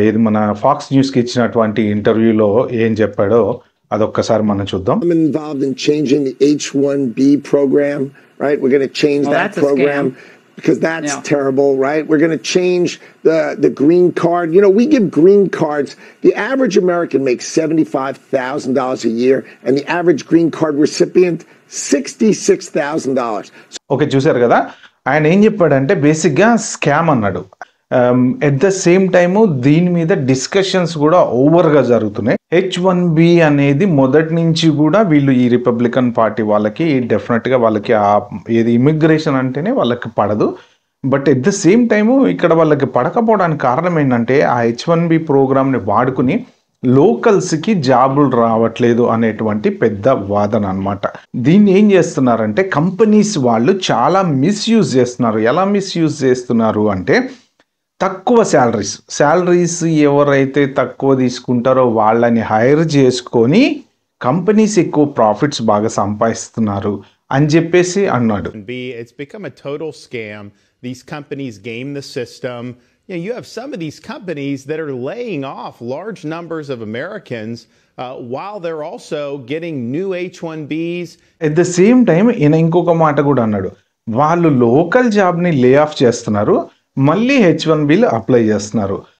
ఇది మన ఫాక్స్ న్యూస్‌కి ఇచ్చినటువంటి ఇంటర్వ్యూలో ఏం చెప్పాడో అదొక్కసారి మనం చూద్దాం. I'm involved in changing the H-1B program, right? We're going to change that program because that's terrible, right? We're going to change the green card. You know, we give green cards. The average American makes $75,000 a year, and the average green card recipient $66,000. Okay, చూశారు కదా. ఆయన ఏం చెప్పాడంటే బేసిక్‌గా scam అన్నాడు. At the same time దీని మీద discussions కూడా ఓవర్గా జరుగుతున్నాయి. H-1B అనేది మొదటి నుంచి కూడా వీళ్ళు ఈ రిపబ్లికన్ పార్టీ వాళ్ళకి డెఫినెట్గా వాళ్ళకి ఏది ఇమిగ్రేషన్ అంటేనే వాళ్ళకి పడదు. But at the same time ఇక్కడ వాళ్ళకి పడకపోవడానికి కారణం ఏంటంటే ఆ H-1B ప్రోగ్రామ్ని వాడుకుని లోకల్స్కి జాబులు రావట్లేదు అనేటువంటి పెద్ద వాదన అనమాట. దీన్ని ఏం చేస్తున్నారంటే కంపెనీస్ వాళ్ళు చాలా మిస్యూజ్ చేస్తున్నారు. ఎలా మిస్యూజ్ చేస్తున్నారు అంటే తక్కువ శాలరీస్ ఎవరైతే తక్కువ తీసుకుంటారో వాళ్ళని హైర్ చేసుకొని కంపెనీస్ ఎక్కువ ప్రాఫిట్స్ బాగా సంపాదిస్తున్నారు అని చెప్పేసి అన్నాడు. It's become a total scam. These companies game the system. You have some of these companies that are laying off large numbers of Americans while they're also getting new H-1Bs. At the same time, ఈయన ఇంకొక మాట కూడా అన్నాడు. వాళ్ళు local జాబ్ని lay off చేస్తున్నారు, మళ్ళీ H-1Bలు apply చేస్తున్నారు.